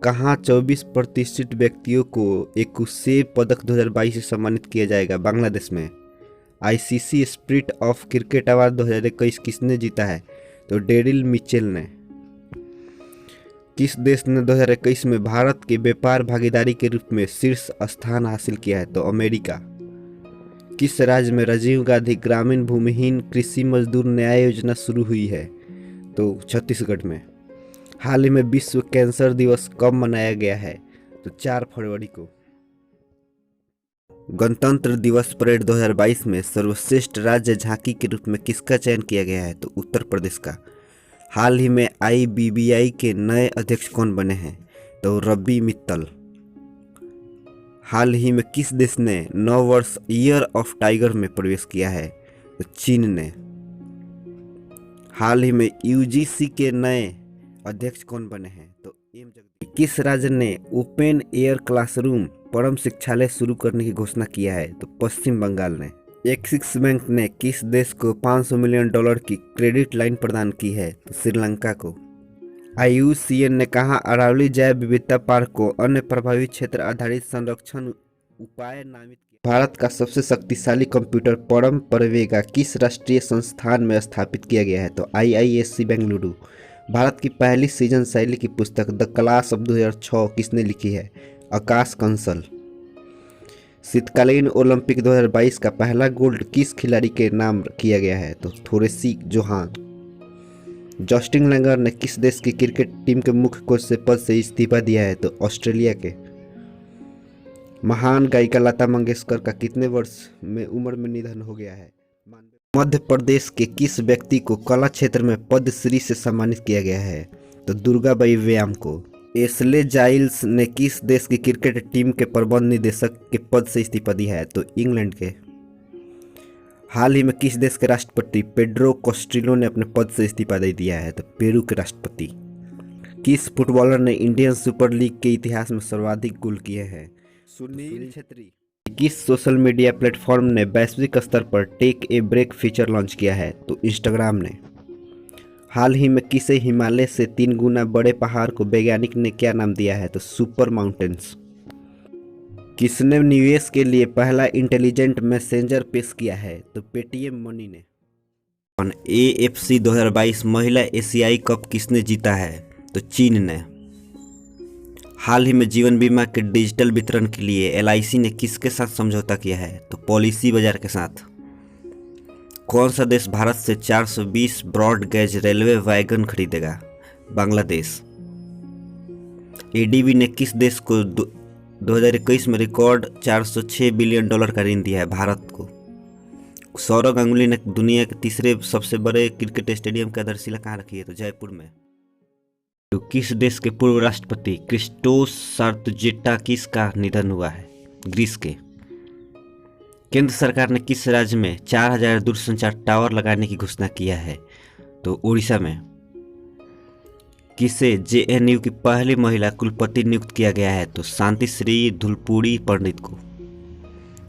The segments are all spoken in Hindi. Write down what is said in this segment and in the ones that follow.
कहाँ 24 प्रतिष्ठित व्यक्तियों को एकुशे पदक 2022 से सम्मानित किया जाएगा? बांग्लादेश में। ICC spirit of cricket award 2021 किसने जीता है? तो डेरिल मिचेल ने। किस देश ने 2021 में भारत के व्यापार भागीदारी के रूप में शीर्ष स्थान हासिल किया है? तो अमेरिका। किस राज्य में राजीव गांधी ग्रामीण भूमिहीन कृषि मजदूर न्याय योजना शुरू हुई है? तो छत्तीसगढ़ में। हाल ही में विश्व कैंसर दिवस कब मनाया गया है? तो 4 फरवरी को। गणतंत्र दिवस परेड 2022 में सर्वश्रेष्ठ राज्य झांकी के रूप में किसका चयन किया गया है? तो उत्तर प्रदेश का। हाल ही में आईबीबीआई के नए अध्यक्ष कौन बने हैं? तो रवि मित्तल। हाल ही में किस देश ने नववर्ष ईयर ऑफ टाइगर में प्रवेश किया है? तो चीन ने। हाल ही में यूजीसी के नए अध्यक्ष कौन बने हैं? तो एम जगदीश। किस राज्य ने ओपन एयर क्लासरूम परम शिक्षालय शुरू करने की घोषणा किया है? तो पश्चिम बंगाल ने। एक्सिस बैंक ने किस देश को $500 मिलियन की क्रेडिट लाइन प्रदान की है? तो श्रीलंका को। IUCN ने कहा अरावली जैव विविधता पार्क को अन्य प्रभावित क्षेत्र आधारित संरक्षण उपाय नामित किया। भारत का सबसे शक्तिशाली कंप्यूटर परम परवेगा किस राष्ट्रीय संस्थान में स्थापित किया गया है? तो IISc बेंगलुरु। भारत की पहली सृजन शैली की पुस्तक द क्लास ऑफ 2006 किसने लिखी है? आकाश कंसल। शीतकालीन ओलंपिक 2022 का पहला गोल्ड किस खिलाड़ी के नाम किया गया है? तो थोरेसी जोहान। जस्टिन लैंगर ने किस देश की क्रिकेट टीम के मुख्य कोच से पद से इस्तीफा दिया है? तो ऑस्ट्रेलिया के। महान गायिका लता मंगेशकर का कितने वर्ष में उम्र में निधन हो गया है? मध्य प्रदेश के किस व्यक्ति को कला क्षेत्र में पद्मश्री से सम्मानित किया गया है? तो दुर्गाबाई व्यायाम को। एशले जाइल्स ने किस देश की क्रिकेट टीम के प्रबंध निदेशक के पद से इस्तीफा दिया है? तो इंग्लैंड के। हाल ही में किस देश के राष्ट्रपति पेड्रो कॉस्टिलो ने अपने पद से इस्तीफा दे दिया है? तो पेरू के राष्ट्रपति। किस फुटबॉलर ने इंडियन सुपर लीग के इतिहास में सर्वाधिक गोल किए हैं? सुनील छेत्री। किस सोशल मीडिया प्लेटफॉर्म ने वैश्विक स्तर पर take a break feature launch किया है? तो इंस्टाग्राम ने। हाल ही में किसे हिमालय से 3 गुना बड़े पहाड़ को वैज्ञानिक ने क्या नाम दिया है? तो सुपर माउंटेन्स। किसने निवेश के लिए पहला इंटेलिजेंट मैसेंजर पेश किया है? तो पेटीएम मनी ने। AFC 2022 महिला एशियाई कप किसने जीता है? तो चीन ने। हाल ही में जीवन बीमा के डिजिटल वितरण के लिए LIC ने किसके साथ समझौता किया है? तो पॉलिसी बाजार के साथ। कौन सा देश भारत से 420 ब्रॉड गेज रेलवे वैगन खरीदेगा? बांग्लादेश। ADB ने किस देश को 2021 में रिकॉर्ड $406 बिलियन का ऋण दिया है? भारत को। सौरव गांगुली ने दुनिया के तीसरे सबसे बड़े क्रिकेट स्टेडियम की आधारशिला कहाँ रखी है? तो जयपुर में। तो किस देश के पूर्व राष्ट्रपति क्रिस्टोस सार्थजेटाकिस का निधन हुआ है? ग्रीस के। केंद्र सरकार ने किस राज्य में 4000 दूरसंचार टावर लगाने की घोषणा किया है? तो उड़ीसा में। किसे JNU की पहली महिला कुलपति नियुक्त किया गया है? तो शांति श्री धुलपुड़ी पंडित को।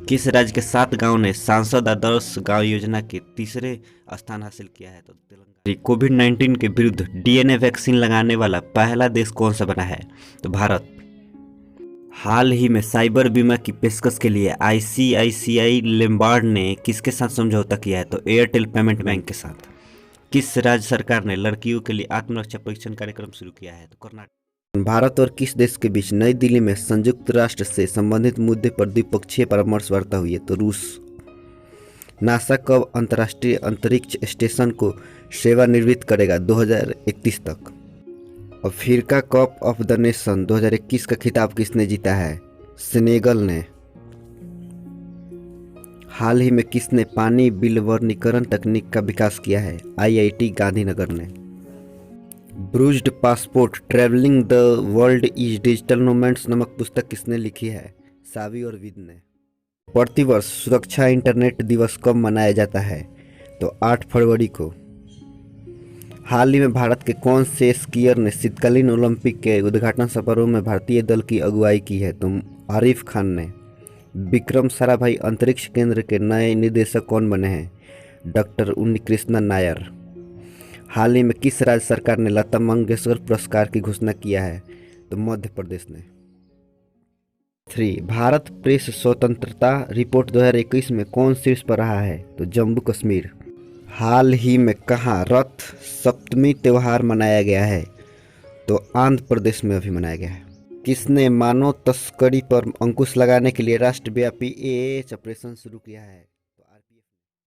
किस राज्य के 7 गांव ने सांसद आदर्श गांव योजना के तीसरे स्थान हासिल किया है? तो तेलंगाना। कोविड-19 के विरुद्ध DNA वैक्सीन लगाने वाला पहला देश कौन सा बना है? तो भारत। हाल ही में साइबर बीमा की पेशकश के लिए ICICI लैम्बार्ड ने किसके साथ समझौता किया है? तो एयरटेल पेमेंट बैंक के साथ। किस राज्य सरकार ने लड़कियों के लिए आत्मरक्षा परीक्षण कार्यक्रम शुरू किया है? तो कर्नाटक। भारत और किस देश के बीच नई दिल्ली में संयुक्त राष्ट्र से संबंधित मुद्दे पर द्विपक्षीय परामर्श वार्ता हुई है? तो रूस। नासा कब अंतर्राष्ट्रीय अंतरिक्ष स्टेशन को सेवानिवृत्त करेगा? 2031 तक। Africa cup of the nation 2021 का खिताब किसने जीता है? सेनेगल ने। हाल ही में किसने पानी बिल वर्गीकरण तकनीक का विकास किया है? IIT गांधीनगर ने। Bruised passport travelling the world is digital moments नामक पुस्तक किसने लिखी है? सावी और विद ने। प्रतिवर्ष सुरक्षा इंटरनेट दिवस कब मनाया जाता है? तो 8 फरवरी को। हाल ही में भारत के कौन से स्कीयर ने शीतकालीन ओलंपिक के उद्घाटन समारोह में भारतीय दल की अगुवाई की है? तो आरिफ खान ने। विक्रम साराभाई अंतरिक्ष केंद्र के नए निदेशक कौन बने हैं? डॉक्टर उन्नीकृष्णन नायर। हाल ही में किस राज्य सरकार ने लता मंगेशकर पुरस्कार की घोषणा किया है? तो मध्य प्रदेश ने। 3. भारत प्रेस स्वतंत्रता रिपोर्ट 2021 में कौन शीर्ष पर रहा है? तो जम्मू कश्मीर। हाल ही में कहाँ रथ सप्तमी त्यौहार मनाया गया है? तो आंध्र प्रदेश में अभी मनाया गया है। किसने मानव तस्करी पर अंकुश लगाने के लिए राष्ट्रव्यापी एएच ऑपरेशन शुरू किया है?